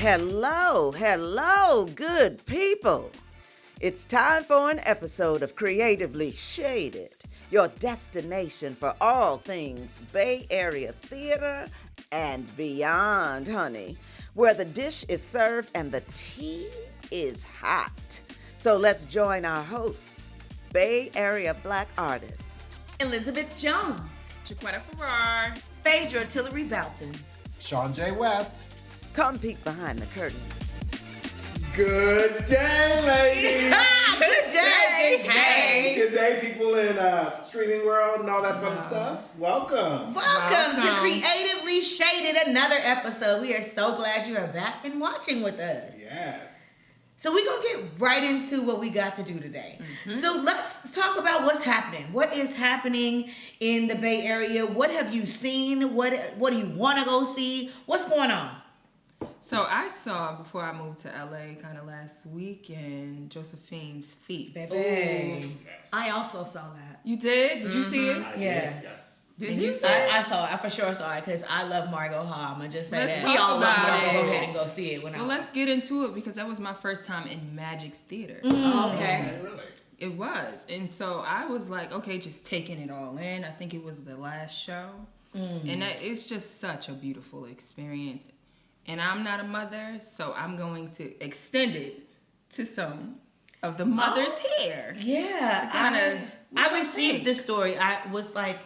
Hello, good people. It's time for an episode of Creatively Shaded, your destination for all things Bay Area theater and beyond, honey, where the dish is served and the tea is hot. So let's join our hosts, Bay Area Black artists Elizabeth Jones, Jacquetta, Phaedra, Tillery-Boughton, ShawnJ West. Come peek behind the curtain. Good day, ladies. Good day. Hey. Good day, people in streaming world and all that fun stuff. Welcome To Creatively Shaded, another episode. We are so glad you are back and watching with us. Yes. So we're going to get right into what we got to do today. So let's talk about what's happening. What is happening in the Bay Area? What have you seen? What do you want to go see? What's going on? So I saw, before I moved to LA kind of last weekend, Josephine's Feet. Baby. I also saw that. You did? Did you see it? I Yeah. did, yes. Did you see I it? saw it. I for sure saw it because I love Margo. I'm going to just say Let's that. talk We all love about Margo. it. Go ahead and go see it. Well, let's get into it because that was my first time in Magic's theater. Okay. Really? It was. And so I was like, okay, just taking it all in. I think it was the last show. And it's just such a beautiful experience. And I'm not a mother, so I'm going to extend it to some of the mothers here. Yeah, Kinda, I received this story. I was like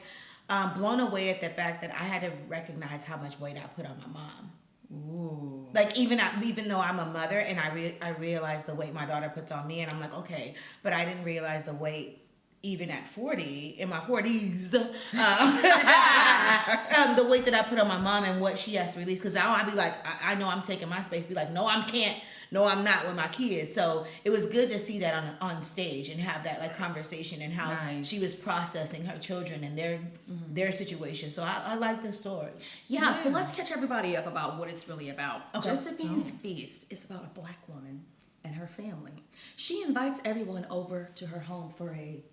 blown away at the fact that I had to recognize how much weight I put on my mom. Ooh. Like even though I'm a mother and I realized the weight my daughter puts on me, and I'm like, okay, but I didn't realize the weight even at 40, in my 40s, the weight that I put on my mom and what she has to release. Because now I'd be like, I know I'm taking my space. Be like, no, I can't. No, I'm not with my kids. So it was good to see that on stage and have that like conversation and how she was processing her children and their situation. So I like the story. Yeah, so let's catch everybody up about what it's really about. Okay. Josephine's Feast is about a black woman and her family. She invites everyone over to her home for a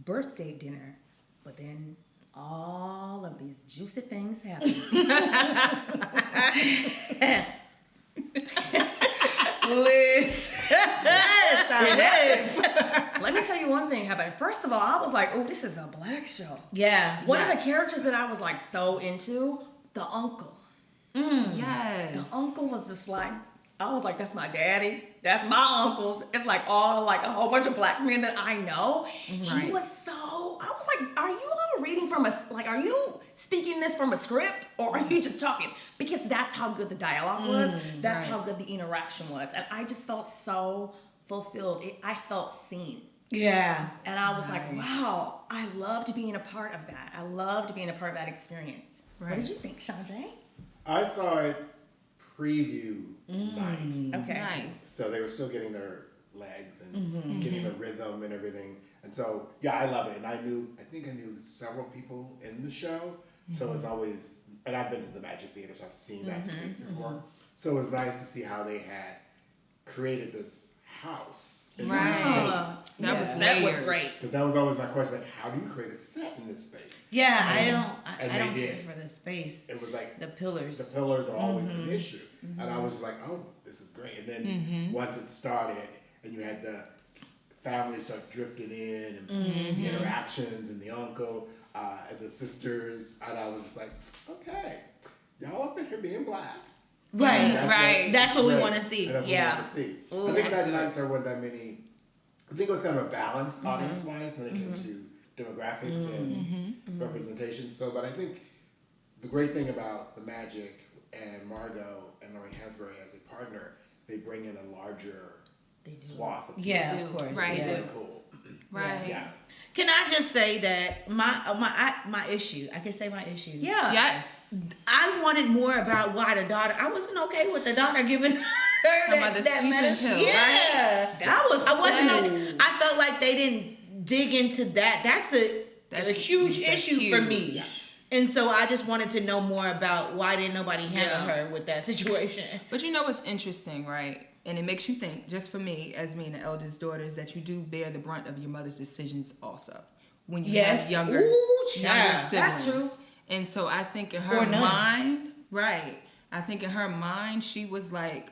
birthday dinner, but then all of these juicy things happen. Liz. Let me tell you one thing happened. First of all, I was like, oh, this is a black show. Yeah. One of the characters that I was like so into, the uncle. Yes. The uncle was just like, I was like, that's my daddy. That's my uncles. It's like all like a whole bunch of black men that I know. He was so, I was like, are you all reading from are you speaking this from a script or are you just talking? Because that's how good the dialogue was. That's how good the interaction was. And I just felt so fulfilled. I felt seen. Yeah. And I was like, wow, I loved being a part of that. I loved being a part of that experience. Right. What did you think, ShawnJ? I saw it preview night. Okay. Nice. So they were still getting their legs and getting the rhythm and everything. And so, yeah, I love it. And I think I knew several people in the show. So it's always, and I've been to the Magic Theater, so I've seen that space before. So it was nice to see how they had created this house in Right. this space. That was great. Because that was always my question, like, how do you create a set in this space? Yeah, And I don't they care did. for the space. It was like, The pillars. the pillars are always an issue. And I was just like, oh, this is great. And then once it started and you had the family start drifting in and the interactions and the uncle and the sisters, and I was just like, okay, y'all up in here being black. Right. And That's what we right. want to see. And that's what we want to see. I think that night there weren't that many. I think it was kind of a balance audience-wise when it came to demographics and representation. So, but I think the great thing about the Magic and Margo and Laurie Hansberry as a partner, they bring in a larger swath of people. Yeah, of course. Right. Yeah. Really cool. Right. Yeah. Can I just say that my issue? I can say my issue. Yeah. Yes. I wanted more about why the daughter. I wasn't okay with the daughter giving her Some of the that sleeping medicine. pill, Yeah, That was I wasn't. funny. Okay. I felt like they didn't dig into that. That's a huge issue for me. Yeah. And so I just wanted to know more about why didn't nobody handle her with that situation. But you know what's interesting, right? And it makes you think, just for me, as being the eldest daughter, is that you do bear the brunt of your mother's decisions also. When you have younger siblings. That's true. And so I think in her mind, right, I think in her mind, she was like,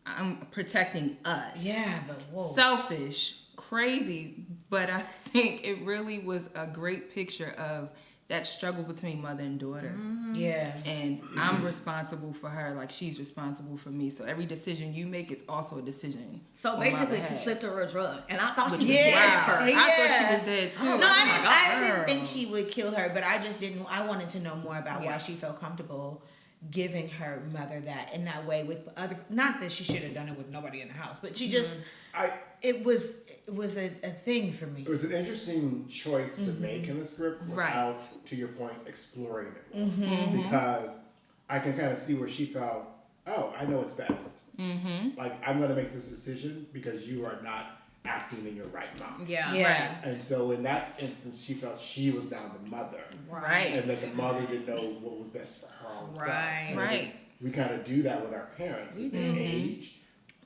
I'm protecting us. Yeah, but whoa. Selfish, crazy, but I think it really was a great picture of that struggle between mother and daughter. Yeah. And I'm responsible for her like she's responsible for me. So every decision you make is also a decision. So basically, she slipped her a drug, and I thought she was dead Wow. first. I thought she was dead too. No, I didn't girl. think she would kill her, but I just didn't. I wanted to know more about why she felt comfortable giving her mother that in that way with other. Not that she should have done it with nobody in the house, but she just. It was a thing for me. It was an interesting choice to make in the script without, to your point, exploring it more. Because I can kind of see where she felt, oh, I know what's best. Like, I'm going to make this decision because you are not acting in your right mom. Yeah. Right. And so in that instance, she felt she was now the mother. Right. And that the mother didn't know what was best for her own self. And Right. we kind of do that with our parents as they age.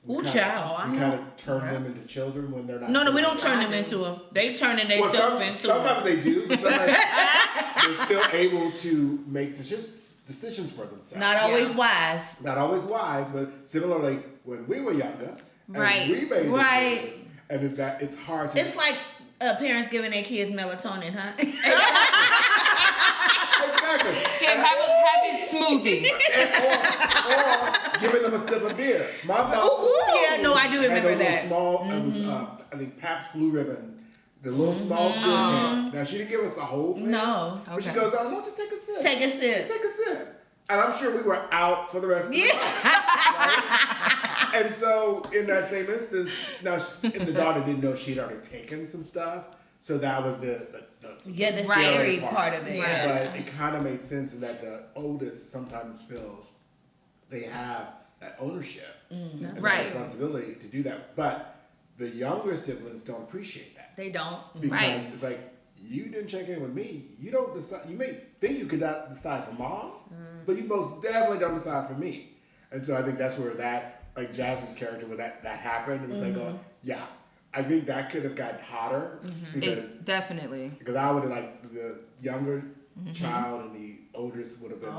Ooh, child. We kind of turn them into children when they're not. No, we don't turn them into them. They turning themselves into them. Sometimes they do, but sometimes they're still able to make decisions for themselves. Not always wise. Not always wise, but similarly, when we were younger, and Right. we made decisions, Right. and it's hard to. It's like parents giving their kids melatonin, huh? Exactly. Have a smoothie. or giving them a sip of beer. My mom. Yeah, no, I do remember had those that. little small, it was, I think Pabst Blue Ribbon, the little small beer can. Now she didn't give us the whole thing. No. But she goes, "Oh no, just take a sip. Take a sip. Just take a sip." And I'm sure we were out for the rest of the night. Right? And so in that same instance, now the daughter didn't know she'd already taken some stuff, so that was the scary part of it. Right. But it kind of made sense in that the oldest sometimes feels they have that ownership and that responsibility to do that. But the younger siblings don't appreciate that. They don't. Because it's like, you didn't check in with me. You don't decide. You may think you could decide for mom, but you most definitely don't decide for me. And so I think that's where that, like Jasmine's character, where that happened. It was like, oh, yeah. I think that could have gotten hotter because Definitely. Because I would have like the younger child and the oldest would have been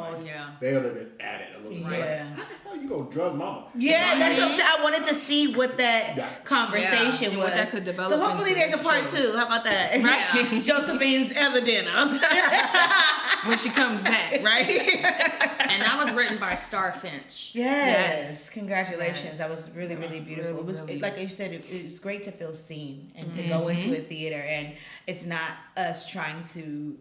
they would have been at it a little bit. Yeah. Like, how the hell you gonna drug mama? Yeah, that's what I'm saying. I wanted to see what that conversation was. What that could develop so hopefully into there's a part true. 2. How about that? Right. Josephine's ever dinner. When she comes back, right? And that was written by Star Finch. Yes. Congratulations. Yes. That was really, really beautiful. Really, It was really. like you said, it was great to feel seen and to go into a theater, and it's not us trying to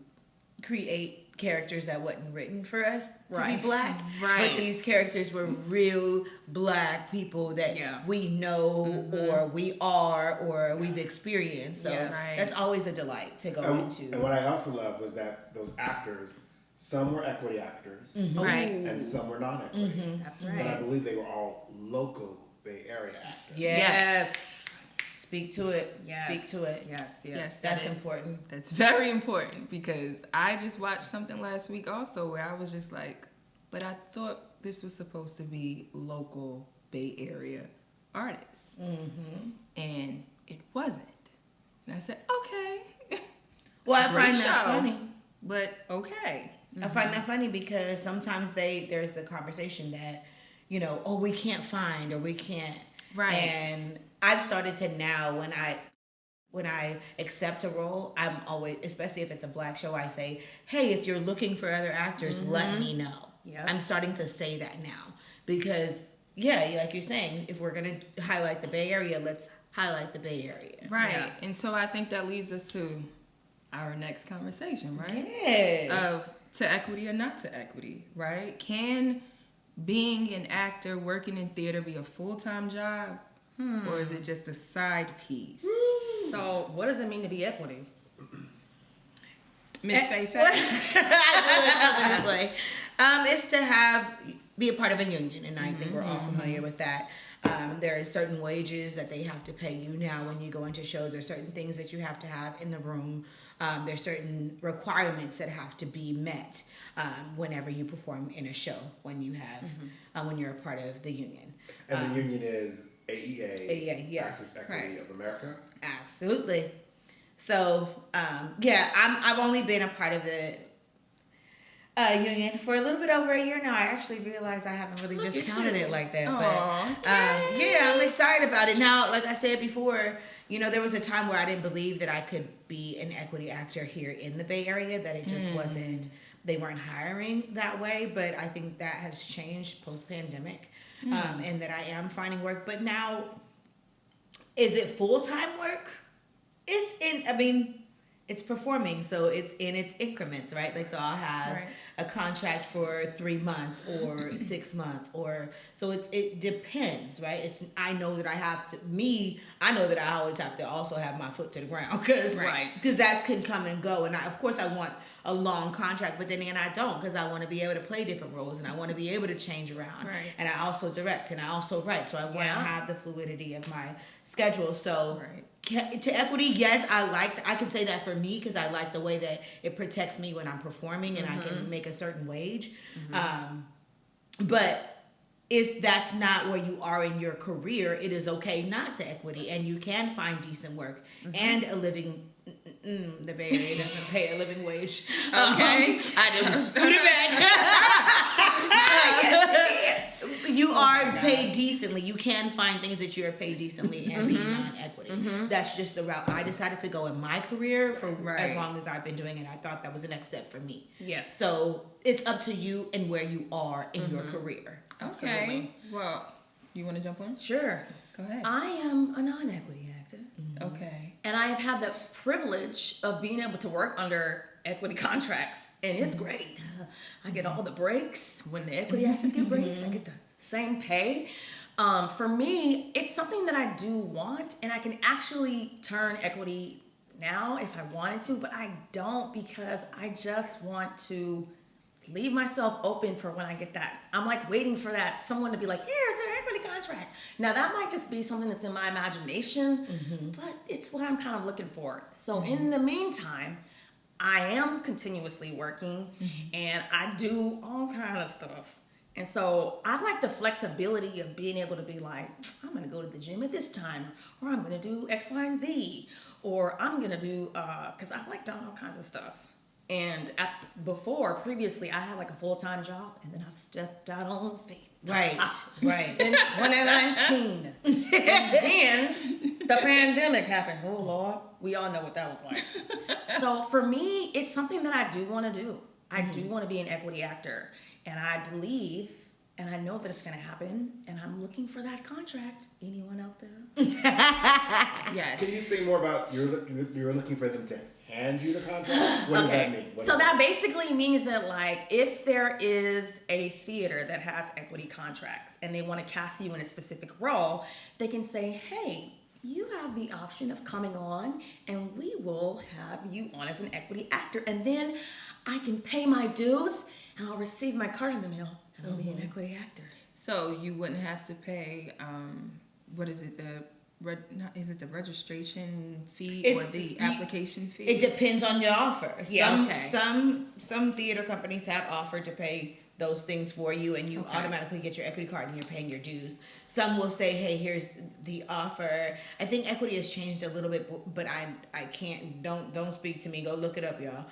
create characters that wasn't written for us to be black. Right. But these characters were real black people that we know or we are or we've experienced. So that's always a delight to go into. And what I also loved was that those actors, some were equity actors, Right. and some were non-equity. That's But I believe they were all local Bay Area actors. Yes. Speak to it. Yes. Speak to it. Yes, That's important. That's very important because I just watched something last week also where I was just like, but I thought this was supposed to be local Bay Area artists. And it wasn't. And I said, okay. Well, I Great find that show, funny. But okay. I find that funny because sometimes there's the conversation that, oh, we can't find or we can't. Right. And I've started to now when I accept a role, I'm always, especially if it's a black show, I say, hey, if you're looking for other actors, let me know. Yeah. I'm starting to say that now because, like you're saying, if we're going to highlight the Bay Area, let's highlight the Bay Area. Right. Yeah. And so I think that leads us to our next conversation, right? Yes. Of to equity or not to equity, right? Can being an actor working in theater be a full-time job? Or is it just a side piece? So, what does it mean to be equity? Miss Phaedra? I do it this way. It's to be a part of a union, and I think we're all familiar with that. There are certain wages that they have to pay you now when you go into shows. There's certain things that you have to have in the room. There's certain requirements that have to be met whenever you perform in a show. When you have, when you're a part of the union. And the union is AEA, Actors Equity of America. Absolutely. So, I've only been a part of Union for a little bit over a year now. I actually realized I haven't really just counted it like that. Aww. But yeah, I'm excited about it. Now, like I said before, you know, there was a time where I didn't believe that I could be an equity actor here in the Bay Area, that it just wasn't, they weren't hiring that way. But I think that has changed post-pandemic, and that I am finding work. But now, is it full-time work? It's performing, so it's in its increments, right? Like, so I'll have a contract for 3 months or 6 months, or so it depends, right? I know that I know that I always have to also have my foot to the ground, because that can come and go, and of course I want a long contract, but then again I don't, because I want to be able to play different roles, and I want to be able to change around, and I also direct, and I also write, so I want to have the fluidity of my schedule. So to equity, yes, I can say that for me, because I like the way that it protects me when I'm performing, and I can make a certain wage. But if that's not where you are in your career, it is okay not to equity, and you can find decent work and a living. The Bay Area doesn't pay a living wage. Okay, I just scoot it back. You are paid decently. You can find things that you're paid decently and be non-equity. That's just the route I decided to go in my career for as long as I've been doing it. I thought that was the next step for me. Yes. So it's up to you and where you are in your career. Okay. Well, you want to jump on? Sure. Go ahead. I am a non-equity actor. Okay. And I have had the privilege of being able to work under equity contracts, and it's great. I get all the breaks. When the equity actors get breaks, I get the same pay. For me, it's something that I do want, and I can actually turn equity now if I wanted to, but I don't, because I just want to leave myself open for when I get that. I'm like waiting for that, someone to be like, here's an equity contract. Now that might just be something that's in my imagination, but it's what I'm kind of looking for. So in the meantime, I am continuously working, and I do all kind of stuff. And so I like the flexibility of being able to be like, I'm gonna go to the gym at this time, or I'm gonna do X, Y, and Z, or I'm gonna do, cause I like doing all kinds of stuff. And previously, I had like a full-time job, and then I stepped out on faith. Right. In 2019. And then the pandemic happened. Oh, Lord. We all know what that was like. So for me, it's something that I do want to do. I do want to be an equity actor. And I believe, and I know that it's going to happen, and I'm looking for that contract. Anyone out there? Yes. Can you say more about you're looking for them to hand you the contract? What does that mean? So that basically means that, like, if there is a theater that has equity contracts and they want to cast you in a specific role, they can say, hey, you have the option of coming on, and we will have you on as an equity actor. And then I can pay my dues, and I'll receive my card in the mail, and I'll be an equity actor. So you wouldn't have to pay, what is it, is it the registration fee or the application fee? It depends on your offer. Yeah, Some theater companies have offered to pay those things for you, and you automatically get your equity card and you're paying your dues. Some will say, hey, here's the offer. I think equity has changed a little bit, but I can't, don't speak to me. Go look it up, y'all.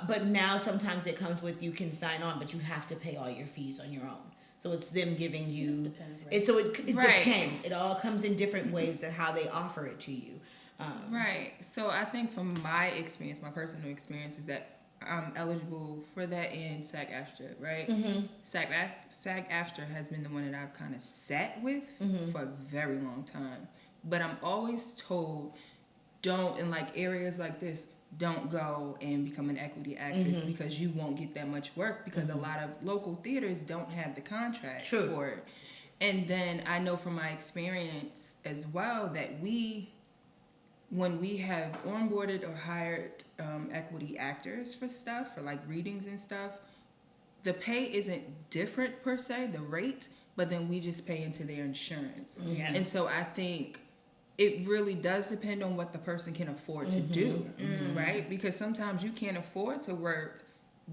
But now sometimes it comes with, you can sign on, but you have to pay all your fees on your own. So it's them giving you. It just depends, right? It depends. It all comes in different ways of how they offer it to you. Right. So I think from my experience, my personal experience, is that I'm eligible for that in SAG-AFTRA, right? SAG-AFTRA has been the one that I've kind of sat with for a very long time. But I'm always told, don't, in like areas like this, don't go and become an equity actress because you won't get that much work, because a lot of local theaters don't have the contract for it. And then I know from my experience as well that when we have onboarded or hired equity actors for stuff, for like readings and stuff, the pay isn't different per se, the rate, but then we just pay into their insurance. And so I think it really does depend on what the person can afford to do, right? Because sometimes you can't afford to work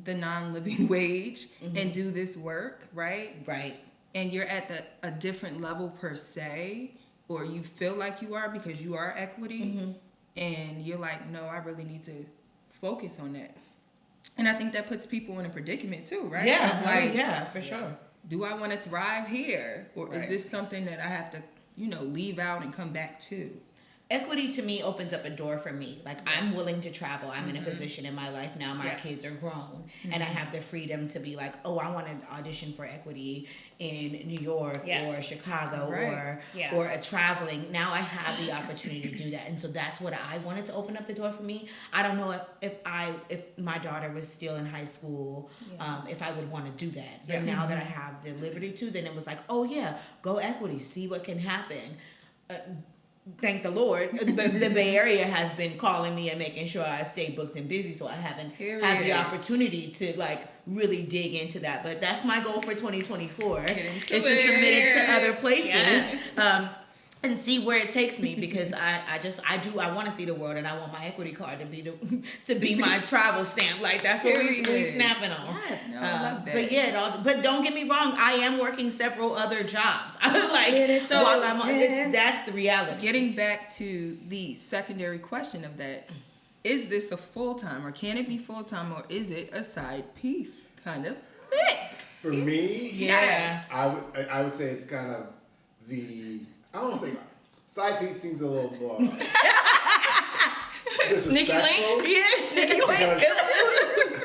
the non-living wage and do this work, right? Right. And you're at a different level per se, or you feel like you are because you are equity, and you're like, no, I really need to focus on that. And I think that puts people in a predicament too, right? Yeah, Of like, yeah, for sure. do I want to thrive here? Or Right. is this something that I have to, leave out and come back to? Equity to me opens up a door for me. Like, I'm willing to travel. I'm in a position in my life now. My kids are grown, and I have the freedom to be like, oh, I want to audition for equity in New York or Chicago or a traveling. Now I have the opportunity to do that, and so that's what I wanted to open up the door for me. I don't know if my daughter was still in high school, if I would want to do that. But now that I have the liberty to, then it was like, oh yeah, go equity, see what can happen. Thank the Lord, the Bay Area has been calling me and making sure I stay booked and busy, so I haven't had the opportunity to like really dig into that. But that's my goal for 2024 is to submit it to other places and see where it takes me, because I want to see the world, and I want my equity card to be my travel stamp. Like, that's what we snapping on. Yes, no, I love that. But yeah, but don't get me wrong, I am working several other jobs. While I'm on, that's the reality. Getting back to the secondary question of that, is this a full-time, or can it be full-time, or is it a side piece kind of thing? For me, yeah, I would say it's kind of I don't want to say side piece seems a little more sneaky link. Yes, sneaky link.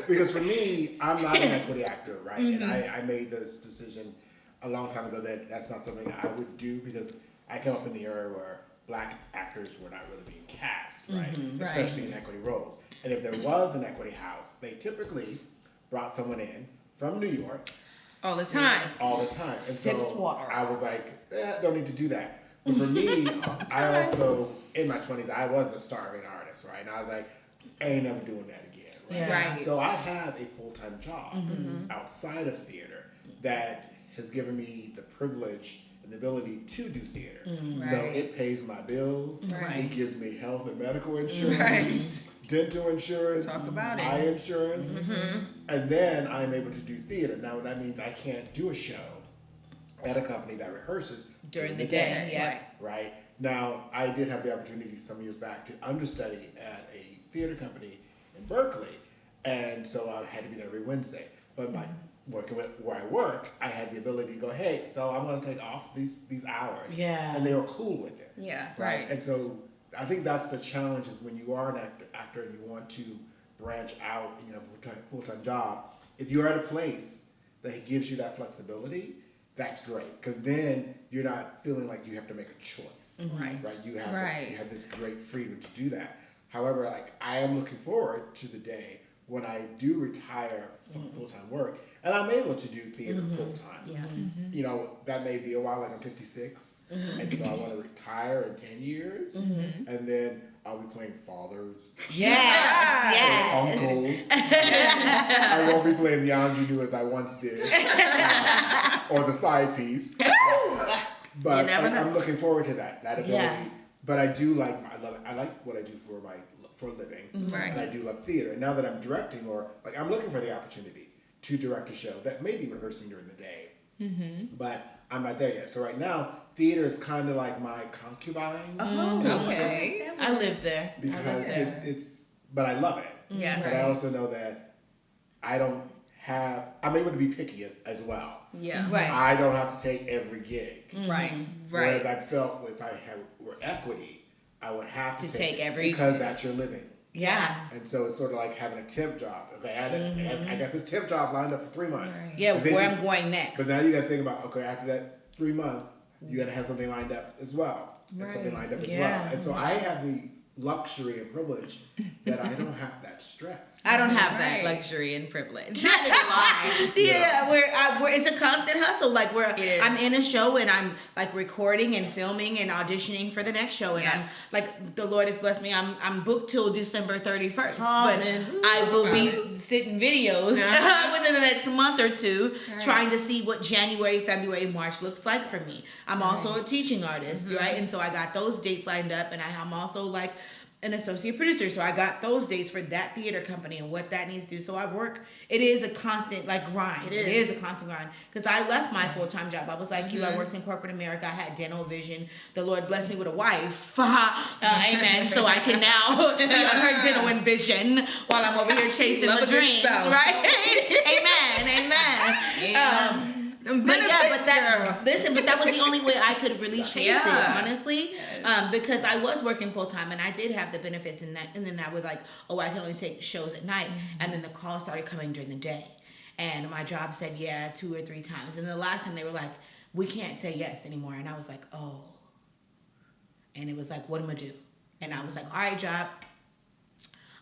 Because for me, I'm not an equity actor, right? And I made this decision a long time ago that that's not something I would do, because I came up in the era where black actors were not really being cast, right? Especially in equity roles. And if there was an equity house, they typically brought someone in from New York. All the time. And so I was like, don't need to do that. But for me, I also, in my 20s, I was the starving artist, right? And I was like, I ain't never doing that again, right? Yeah. Right. So I have a full-time job outside of theater that has given me the privilege and the ability to do theater. So it pays my bills. It gives me health and medical insurance. Dental insurance, Talk about eye it. insurance, and then I'm able to do theater. Now that means I can't do a show at a company that rehearses during the day. Yeah. Right. Now I did have the opportunity some years back to understudy at a theater company in Berkeley, and so I had to be there every Wednesday. But by working with where I work, I had the ability to go, hey, so I'm going to take off these hours. Yeah. And they were cool with it. Yeah. Right. And so I think that's the challenge, is when you are an actor and you want to branch out and you have a full-time job, if you're at a place that gives you that flexibility, that's great, because then you're not feeling like you have to make a choice. Right. You have this great freedom to do that. However, like, I am looking forward to the day when I do retire from full-time work and I'm able to do theater full-time. Yes. You know, that may be a while, like I'm 56. And so I want to retire in 10 years, and then I'll be playing fathers, uncles. I won't be playing the ingenue as I once did, or the side piece. But I'm looking forward to that ability. Yeah. But I do like, I like what I do for a living, and I do love theater. And now that I'm directing, or like I'm looking for the opportunity to direct a show that may be rehearsing during the day, but I'm not there yet. So right now, theater is kind of like my concubine. Okay. I live there. Because it's, but I love it. Yes. But I also know that I'm able to be picky as well. Yeah. Right. I don't have to take every gig. Right. Whereas I felt if I were equity, I would have to take every, because that's your living. Yeah. And so it's sort of like having a temp job. Okay, I got this temp job lined up for 3 months. Right. Yeah, where I'm going next. But now you got to think about, okay, after that 3 months, you got to have something lined up as well. And something lined up as well. And so I have the luxury and privilege that I don't have that stress. I don't have that luxury and privilege. Neither do I. Yeah, it's a constant hustle. Like I'm in a show and I'm like recording and filming and auditioning for the next show, and I'm like, the Lord has blessed me. I'm booked till December 31st, but I will be sitting videos within the next month or two, trying to see what January, February, March looks like for me. I'm also a teaching artist, right? And so I got those dates lined up, and I'm also like an associate producer. So I got those days for that theater company and what that needs to do. So I work. It is a constant grind. It is a constant grind. Because I left my full-time job. I was like you. I worked in corporate America. I had dental vision. The Lord blessed me with a wife. Amen. So I can now be on her dental and vision while I'm over here chasing my dreams. Right? Amen. But that was the only way I could really chase it, honestly, because I was working full time and I did have the benefits in that. And then I was like, oh, I can only take shows at night, and then the calls started coming during the day, and my job said 2 or 3 times, and the last time they were like, we can't say yes anymore, and I was like, oh, and it was like, what am I do? And I was like, all right, job,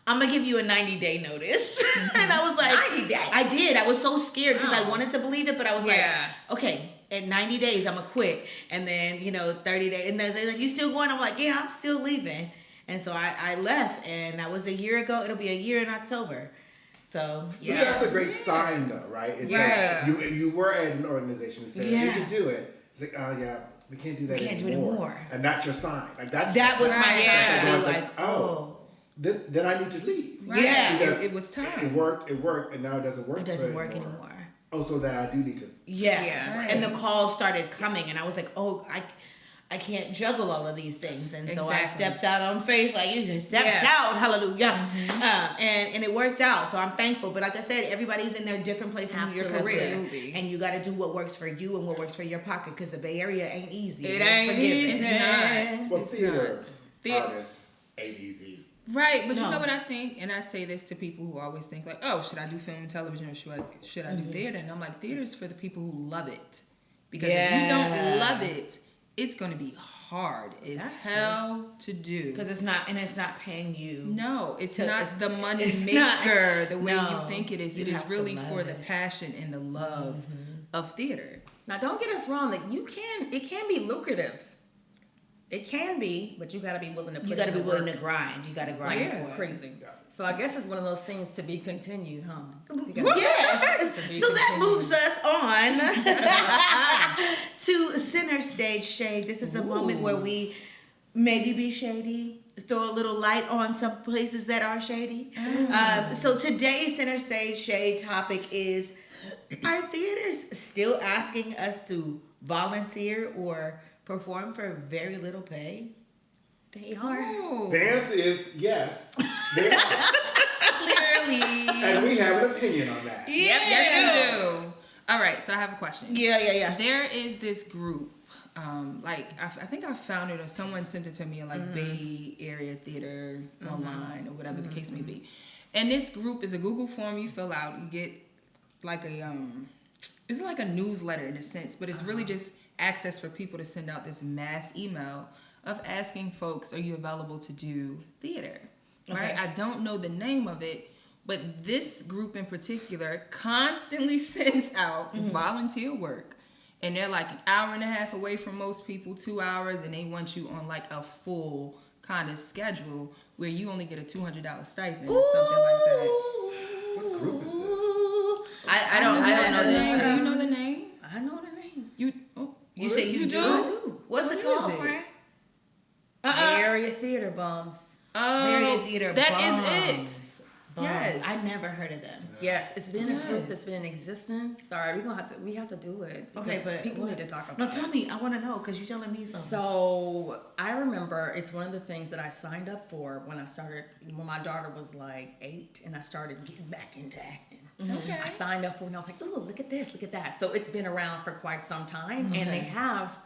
I'm going to give you a 90-day notice. And I was like, 90 days? I did. I was so scared because I wanted to believe it, but I was like, okay, at 90 days, I'm going to quit. And then, 30 days. And they're like, you still going? I'm like, yeah, I'm still leaving. And so I left, and that was a year ago. It'll be a year in October. So, yeah. That's a great sign, though, right? It's like you were at an organization that said, you can do it. It's like, oh, yeah, we can't do that anymore. Do it anymore. And that's your sign. Like that was my sign. I was like, oh. Then I need to leave. Right. Yeah, it was time. It worked, and now it doesn't work. It doesn't work anymore. Oh, so that I do need to. Yeah. Right. And the calls started coming, and I was like, oh, I can't juggle all of these things, and so I stepped out on faith, like you stepped out, hallelujah, and it worked out. So I'm thankful. But like I said, everybody's in their different places in your career, and you got to do what works for you and what works for your pocket, because the Bay Area ain't easy. It ain't easy. It's not. Well, theater artists ain't easy. Right, but you know what I think, and I say this to people who always think like, oh, should I do film and television or should I do theater? And I'm like, theater's for the people who love it, because if you don't love it, it's going to be hard as hell to do. Because it's not paying you. No, it's not the money maker the way you think it is. It is really for the passion and the love of theater. Now, don't get us wrong. That it can be lucrative. It can be, but you got to be willing to put in the work. You got to be willing to grind. You got to grind for it. Crazy. So I guess it's one of those things to be continued, huh? Yes. So that moves us on to Center Stage Shade. This is the moment where we maybe be shady, throw a little light on some places that are shady. So today's Center Stage Shade topic is, are theaters still asking us to volunteer or perform for very little pay? They are. Oh. The answer is yes. They are. Clearly. And we have an opinion on that. Yes, we do. All right, so I have a question. Yeah. There is this group, I think I found it or someone sent it to me in Bay Area Theater online or whatever the case may be. And this group is a Google form you fill out. You get it's like a newsletter in a sense, but it's really just access for people to send out this mass email of asking folks, are you available to do theater? Right? I don't know the name of it, but this group in particular constantly sends out volunteer work. And they're like an hour and a half away from most people, 2 hours, and they want you on a full kind of schedule where you only get a $200 stipend or something like that. What group is this? I don't know the name. Do you know the name? I know the name. You say you do? I do. What's it called, friend? Bay Area Theater Bums. Oh, Bay Area Theater Bums. That is it. Bums. Yes. I never heard of them. Yes, it's been a group that's been in existence. Sorry, we have to do it. Okay, but people need to talk about it. No, tell me. I want to know because you're telling me something. So I remember it's one of the things that I signed up for when my daughter was 8 and I started getting back into acting. Okay. I signed up for it and I was like, oh, look at this, look at that. So it's been around for quite some time, and they have,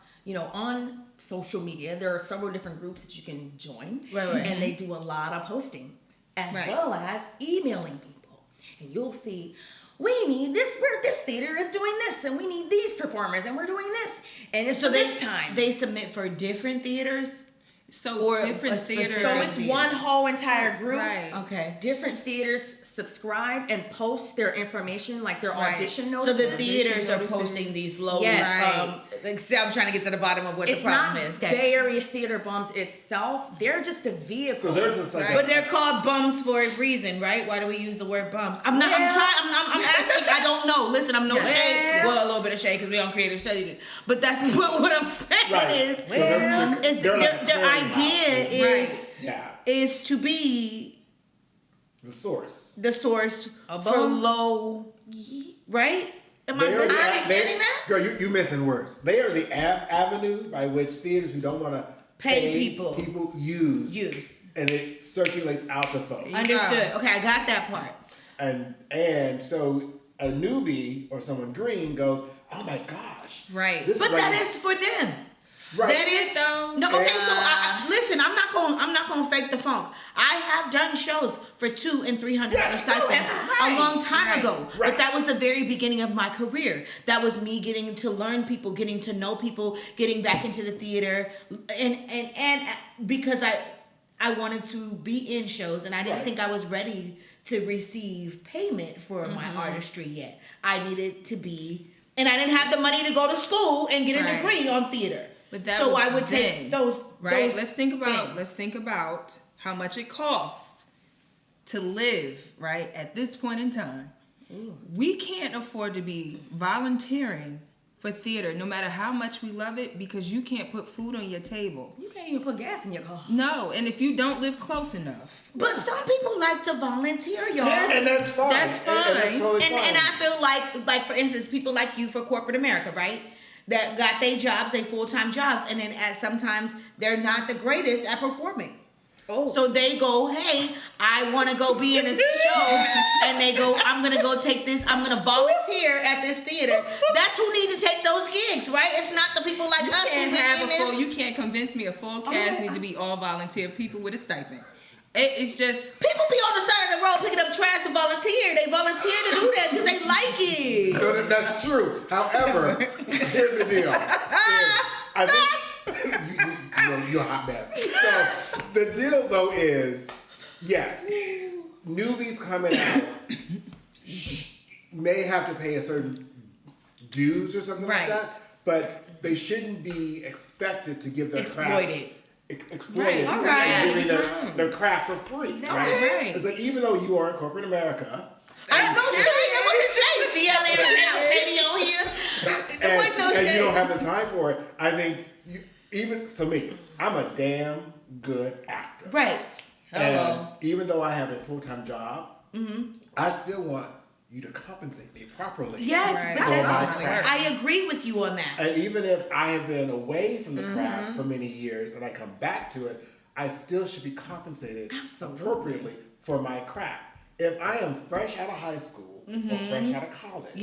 on social media, there are several different groups that you can join, and they do a lot of posting as well as emailing people. And you'll see, we need this, this theater is doing this, and we need these performers, and we're doing this, and it's this time. They submit for different theaters? So different theaters. So it's one whole entire group. Right. Okay. Different theaters subscribe and post their information, their audition notices. So the theaters are posting these low. See, I'm trying to get to the bottom of what the problem is. It's not Bay Area Theater Bums itself. They're just a vehicle. So there's just but they're called bums for a reason, right? Why do we use the word bums? I'm asking. I don't know. Listen, I'm no shade. Well, a little bit of shade because we're on creative studies. But that's what I'm saying is. So their idea is is to be the source for low, right? Am I misunderstanding that? Girl, you missing words. They are the avenue by which theaters who don't want to pay people use. And it circulates out to folks. Understood. Okay, I got that part. And so a newbie or someone green goes, oh my gosh. Right. But that is for them. Right. That is though. No, okay, so listen, I'm not gonna fake the funk. I have done shows for $200 and $300 stipends a long time ago. Right. But that was the very beginning of my career. That was me getting to learn people, getting to know people, getting back into the theater, and because I wanted to be in shows, and I didn't think I was ready to receive payment for my artistry yet. I needed to be, and I didn't have the money to go to school and get a degree on theater. But that so was I would take those. Right. Those let's think about how much it costs to live. Right at this point in time, we can't afford to be volunteering for theater, no matter how much we love it, because you can't put food on your table. You can't even put gas in your car. No, and if you don't live close enough. But some people like to volunteer, y'all. And that's fine. That's fine. And that's totally fine. And I feel like for instance, people like you for corporate America, right? That got their jobs, their full-time jobs, and then sometimes they're not the greatest at performing. Oh. So they go, hey, I want to go be in a show, and they go, I'm going to go take this, I'm going to volunteer at this theater. That's who need to take those gigs, right? It's not the people like us who have you can't convince me a full cast needs to be all volunteer people with a stipend. It's just... People be on the side of the road picking up trash to volunteer. They volunteer to do that because they like it. No, that's true. However, here's the deal. I think you're a hot mess. So the deal, though, is, yes, newbies coming out may have to pay a certain dues or something like that, but they shouldn't be expected to give their craft... Exploited, giving their craft for free, right? It's like, even though you are in corporate America, I don't know shade. There wasn't shade. See how they now shady on here. And you don't have the time for it. I think me, I'm a damn good actor, right? And even though I have a full-time job, I still want you to compensate me properly. Yes, I agree with you on that. And even if I have been away from the craft for many years and I come back to it, I still should be compensated appropriately for my craft. If I am fresh out of high school or fresh out of college,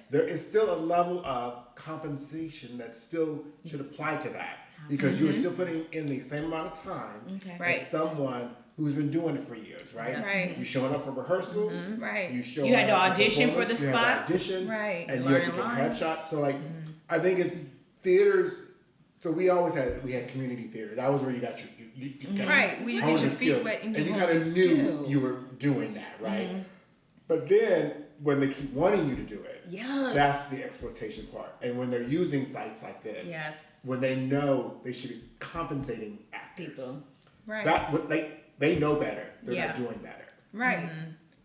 there is still a level of compensation that still should apply to that, because you're still putting in the same amount of time as someone who's been doing it for years, right? Right. You showing up for rehearsal, right? You had to audition for the spot, had to audition, right? And you have to get headshots. So like, I think it's theaters. So we had community theaters. That was where you got your right. Where you get your feet wet and you kind of knew you were doing that, right? But then when they keep wanting you to do it, that's the exploitation part. And when they're using sites like this, when they know they should be compensating actors, right? They know better. They're not doing better. Right.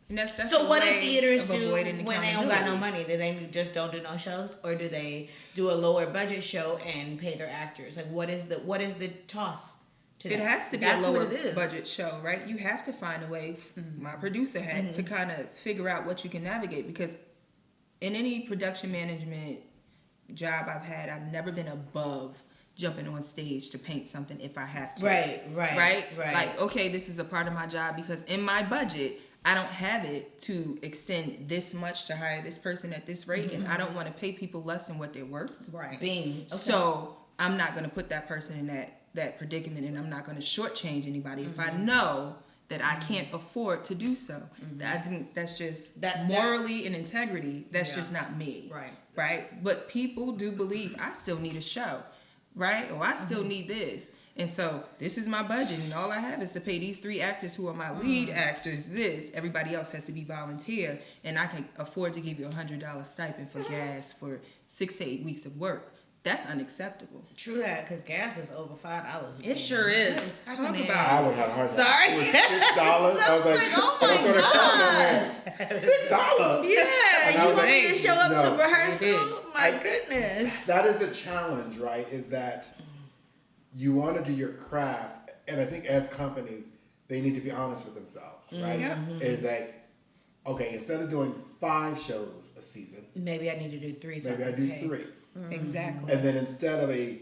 And that's so what do theaters do when they don't got no money? Do they just don't do no shows, or do they do a lower budget show and pay their actors? Like, what is the toss to that? It has to be a lower budget show, right? You have to find a way. My producer had to kind of figure out what you can navigate, because in any production management job I've had, I've never been above jumping on stage to paint something if I have to. Right. Like, okay, this is a part of my job, because in my budget, I don't have it to extend this much to hire this person at this rate, and I don't want to pay people less than what they're worth. Right. Okay. So I'm not going to put that person in that predicament, and I'm not going to shortchange anybody if I know that I can't afford to do so. I think that's just morally and integrity. That's just not me. Right. But people do believe I still need a show. Right? Or I still need this. And so this is my budget, and all I have is to pay these 3 actors who are my lead actors this. Everybody else has to be volunteer, and I can afford to give you $100 stipend for gas for 6 to 8 weeks of work. That's unacceptable. True that, because gas is over $5. It sure is. Talk about. I would have a hard time. Sorry. It was $6. I was like, oh my God. $6. Yeah, you want me to show up to rehearsal? My goodness. That is the challenge, right? Is that you want to do your craft and I think as companies, they need to be honest with themselves, right? Mm-hmm. Is that, okay, instead of doing 5 shows a season, maybe I need to do 3. So maybe I do 3. Exactly. And then instead of a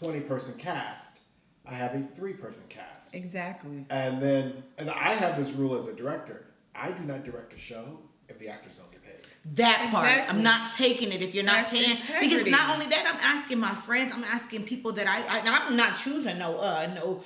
20-person cast, I have a 3-person cast. Exactly. And then, and I have this rule as a director, I do not direct a show if the actors don't get paid. That part, Exactly. I'm not taking it if you're not That's paying. integrity. Because not only that, I'm asking my friends, I'm asking people that I'm not choosing no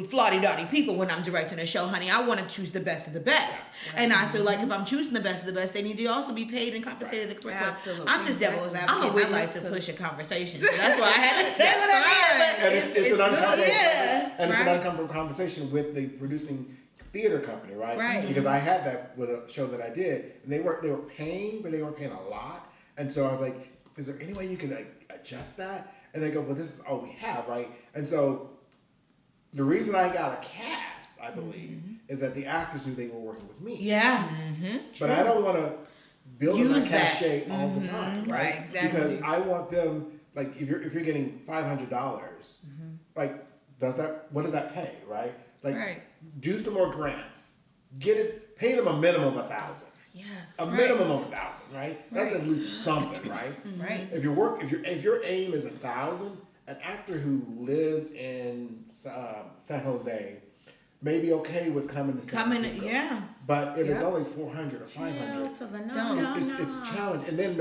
flotty-dotty people when I'm directing a show, honey. I want to choose the best of the best. Right. And I feel like if I'm choosing the best of the best, they need to also be paid and compensated the correct way. Absolutely. I'm just devil's advocate. I like to push a conversation. So that's why I had to say That's what I fine. did. And it's an uncomfortable, yeah. and it's an Right. uncomfortable conversation with the producing theater company, right? Right. Because I had that with a show that I did, and they were paying, but they weren't paying a lot. And so I was like, is there any way you can adjust that? And they go, well, this is all we have, right? And so the reason I got a cast, I believe, is that the actors knew they were working with me. Yeah. But I don't want to build Use on that. that cachet all the time, right? Right, exactly. Because I want them, like, if you're getting $500, like, what does that pay, right? Like, Right. do some more grants, pay them a minimum of $1,000, Yes. a minimum of $1,000, right? That's at least something, right? Right. If your aim is $1,000, an actor who lives in San Jose may be okay with coming to San Francisco. Yeah. But if it's Yeah. only 400 or 500, it's challenge. And then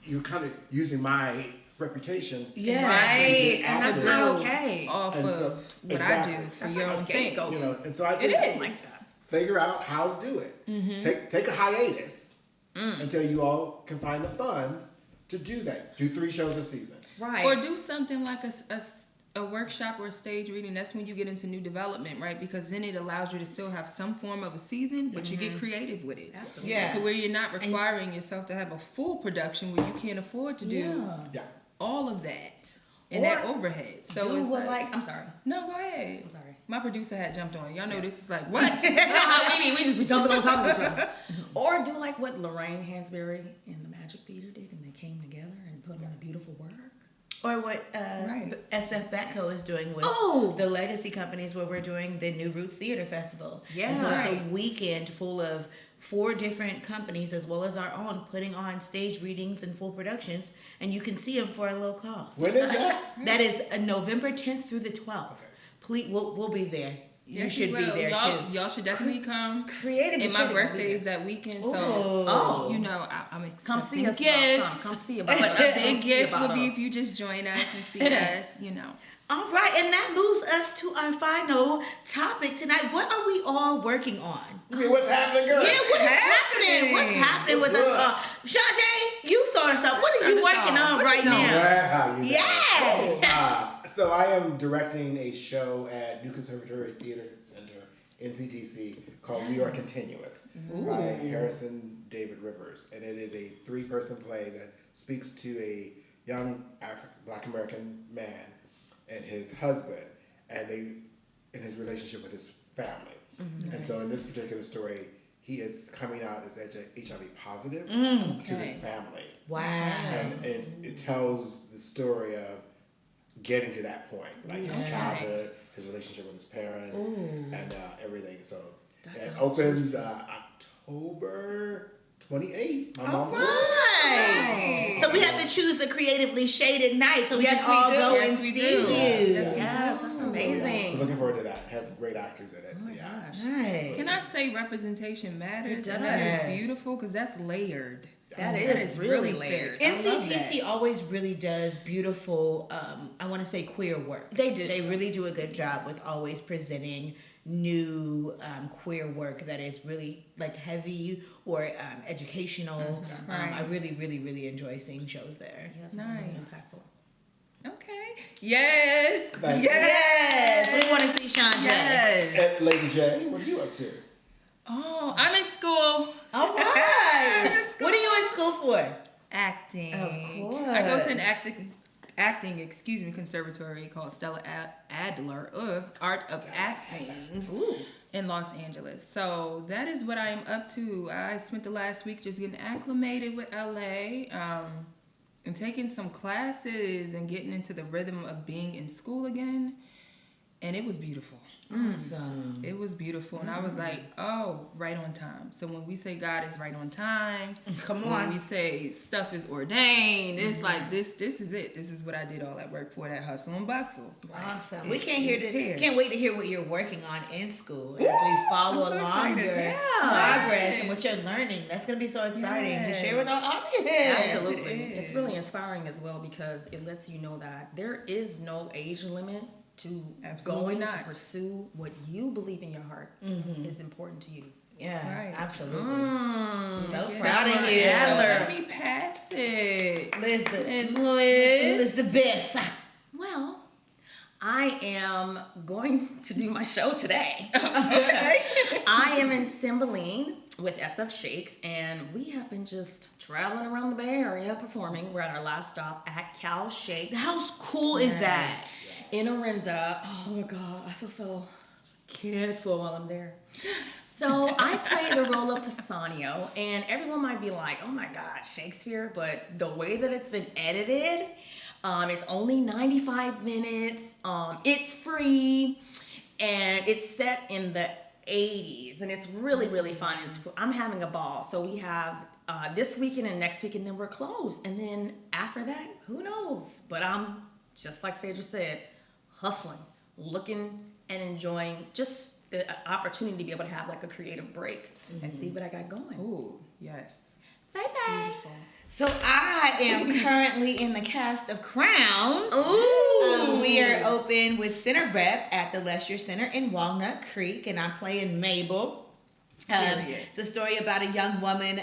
you're kind of using my reputation. Yeah. Right. And that's Actors. not okay. Off And of so- what I exactly. do for That's your like own a thing. scapegoat. And so I It think is. Like that. figure out how to do it. Take a hiatus until you all can find the funds to do that. Do 3 shows a season. Right. Or do something like a workshop or a stage reading. That's when you get into new development, right? Because then it allows you to still have some form of a season, but you get creative with it. Absolutely. Yeah. So where you're not requiring yourself to have a full production where you can't afford to do Yeah. all of that and Or that overhead. So do it's what I'm sorry. no, go ahead. I'm sorry. My producer had jumped on. Y'all know this is like, what? we just be jumping on top of each other. Or do like what Lorraine Hansberry and the Magic Theater did, and they came together and put on a beautiful work. Or what Right. SF-Batco is doing with Oh. the legacy companies, where we're doing the New Roots Theater Festival. Yeah. And so it's Right. a weekend full of 4 different companies, as well as our own, putting on stage readings and full productions, and you can see them for a low cost. When is that? That is November 10th through the 12th. Okay. Please, we'll be there. You Yes, should be will. there y'all, too. Y'all should definitely come. Creative. And my birthday is that weekend, so Oh. you know I'm Come accepting see us. gifts. Come see about But us. a Come big see gift about would be us. if you just join us and see us. You know. All right, and that moves us to our final topic tonight. What are we all working on? I mean, what's happening, girl? Yeah, what is happening? What's happening with us? ShawnJ, you start us up. What are you Start us working off. on What you right doing? now? Wow, you Yes. guys. So I am directing a show at New Conservatory Theater Center, NCTC, called We Are Continuous by Harrison David Rivers. And it is a 3-person play that speaks to a young Black American man and his husband, and his relationship with his family. And so in this particular story, he is coming out as HIV positive to his family. Wow. And it tells the story of getting to that point, like his childhood, his relationship with his parents, and everything. So it opens October 28th. My All mom's right. So we have to choose a creatively shaded night so we Yes, can we all do. go Yes, and we see do. you. Yes, Yes, that's amazing. So looking forward to that. It has some great actors in it. So yeah. Nice. Can I say representation matters? It And that does. is beautiful because that's layered. That That is is really really layered. fair. NCTC always really does beautiful, I want to say queer work. They do. They really do a good job with always presenting new queer work that is really like heavy or educational. I really, really, really enjoy seeing shows there. Yes, Nice. impactful. Okay. Yes. Thank you. Yes, we want to see ShawnJ. Yes. And Lady J, what are you up to? Oh, I'm in school. All right. What are you in school for? Acting. Of course. I go to an acting conservatory called Stella Adler, Art of Acting in Los Angeles. So that is what I am up to. I spent the last week just getting acclimated with LA, and taking some classes and getting into the rhythm of being in school again. And it was beautiful. Awesome. It was beautiful. And I was like, oh, right on time. So when we say God is right on time, Come on. when we say stuff is ordained, it's like this is it. This is what I did all that work for, that hustle and bustle. Awesome. We can't can't wait to hear what you're working on in school as we follow along your progress and what you're learning. That's going to be so exciting to share with our audience. Absolutely. It's really inspiring as well because it lets you know that there is no age limit to going to pursue what you believe in your heart is important to you. Yeah, Right. absolutely. So Get proud of my you. Let me pass it. Elizabeth. Well, I am going to do my show today. Okay. I am in Cymbeline with SF Shakes, and we have been just traveling around the Bay Area performing. We're at our last stop at Cal Shakes How cool is that? in Orinda. Oh my God, I feel so careful while I'm there. So I play the role of Pisanio, and everyone might be like, oh my God, Shakespeare, but the way that it's been edited, it's only 95 minutes, it's free, and it's set in the 80s, and it's really, really fun. I'm having a ball. So we have this weekend and next weekend, then we're closed, and then after that, who knows? But I'm, just like Phaedra said, hustling, looking and enjoying just the opportunity to be able to have like a creative break and see what I got going. Ooh, yes. Bye-bye. Beautiful. So I am currently in the cast of Crowns. Ooh. We are open with Center Rep at the Lesher Center in Walnut Creek, and I'm playing Mabel. It's a story about a young woman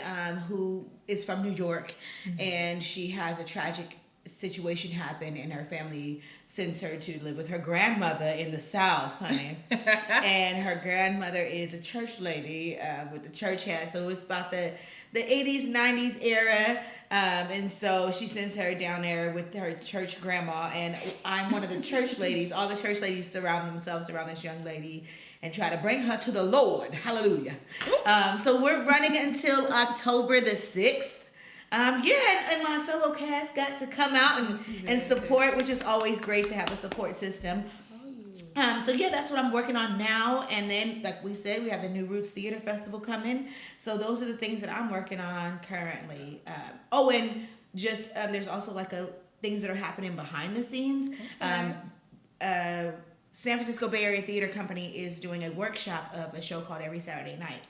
who is from New York, and she has a tragic situation happen, and her family sends her to live with her grandmother in the South, honey. And her grandmother is a church lady with the church hat, so it's about the 80s, 90s era. And so she sends her down there with her church grandma, and I'm one of the church ladies. All the church ladies surround themselves around this young lady and try to bring her to the Lord. Hallelujah. So we're running until October the 6th. And my fellow cast got to come out and support, which is always great to have a support system. So that's what I'm working on now. And then, like we said, we have the New Roots Theater Festival coming. So those are the things that I'm working on currently. And just there's also things that are happening behind the scenes. San Francisco Bay Area Theater Company is doing a workshop of a show called Every Saturday Night.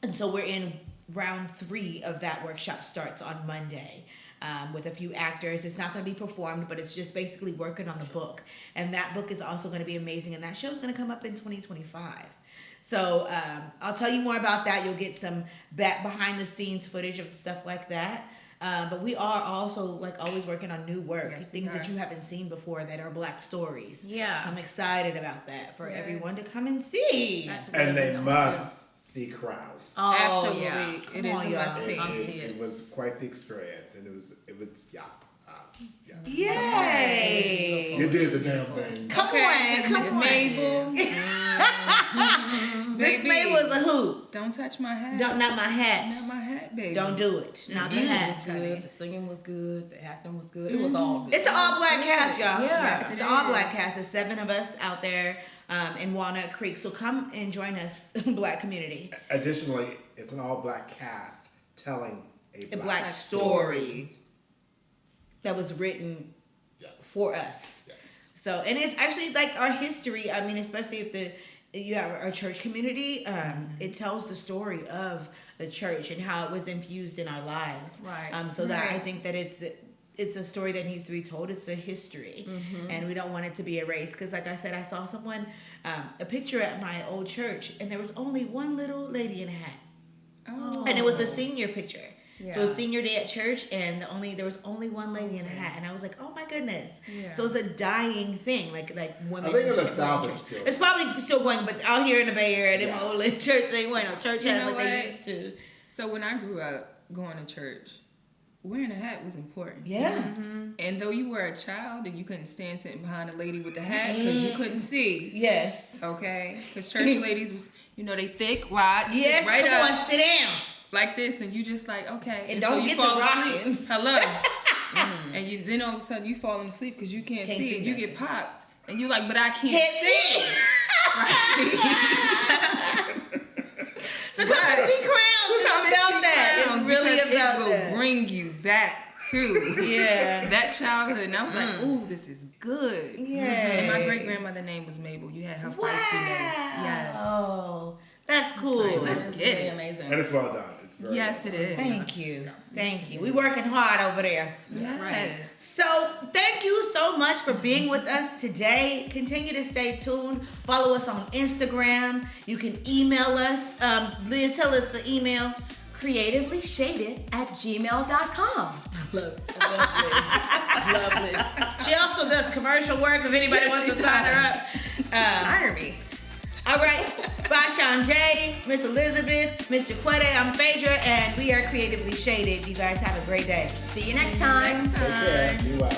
And so we're in round 3 of that workshop. Starts on Monday. With a few actors. It's not going to be performed, but it's just basically working on the book. And that book is also going to be amazing. And that show is going to come up in 2025. So I'll tell you more about that. You'll get some behind the scenes footage of stuff like that. But we are also always working on new work, things that you haven't seen before that are Black stories. Yeah. So I'm excited about that for everyone to come and see. That's really and they must see Crowns. Oh, absolutely. Yeah. It is a must see. It was quite the experience, and it was Yay! You did the damn thing. Come on. Mabel. Miss Mabel is a hoot. Don't touch my hat. Not my hat. Not my hat, baby. Don't do it. Not the hat. Was good. The singing was good. The acting was good. It was all good. It's an all-Black cast, y'all. Yeah. It's an all-Black cast. There's 7 of us out there in Walnut Creek. So come and join us, Black community. Additionally, it's an all-Black cast telling a Black story that was written for us. Yes. So, and it's actually our history. I mean, especially if you have a church community, it tells the story of the church and how it was infused in our lives. Right. So that I think that it's a story that needs to be told. It's a history, and we don't want it to be erased. Because, like I said, I saw someone a picture at my old church, and there was only one little lady in a hat, and it was a senior picture. Yeah. So it was senior day at church, and there was only one lady in a hat, and I was like, oh my goodness. Yeah. So it's a dying thing, like women. I think in the South it's probably still going, but out here in the Bay Area, them old church ain't going no church hats like they used to. So when I grew up going to church, wearing a hat was important. Yeah. And though you were a child and you couldn't stand sitting behind a lady with the hat because you couldn't see. Yes. Okay. Because church ladies was, they thick, wide, yes, right up. Yes, sit down. Like this, and you just okay. And don't so get to rocking. Hello. And then all of a sudden you falling asleep because you can't see. And you get popped. And you like, but I can't sing. So come and see Crowns. It's about that. It's really about that. It will bring you back to that childhood. And I was like, ooh, this is good. Yeah. And my great-grandmother's name was Mabel. You had her feistiness. Yes. Oh, that's cool. Let's get it. Amazing. And it's well done. It's very Yes, it is. Thank you. Thank you. We working hard over there. Yes. Right. So thank you so much for being with us today. Continue to stay tuned. Follow us on Instagram. You can email us. Liz, tell us the email. creativelyshaded@gmail.com. I love Liz. She also does commercial work if anybody wants to sign her up. Hire me. All right. Bye, ShawnJ, Miss Elizabeth, Miss Jacquetta. I'm Phaedra, and we are Creatively Shaded. You guys have a great day. See you next time. Take care. Be well.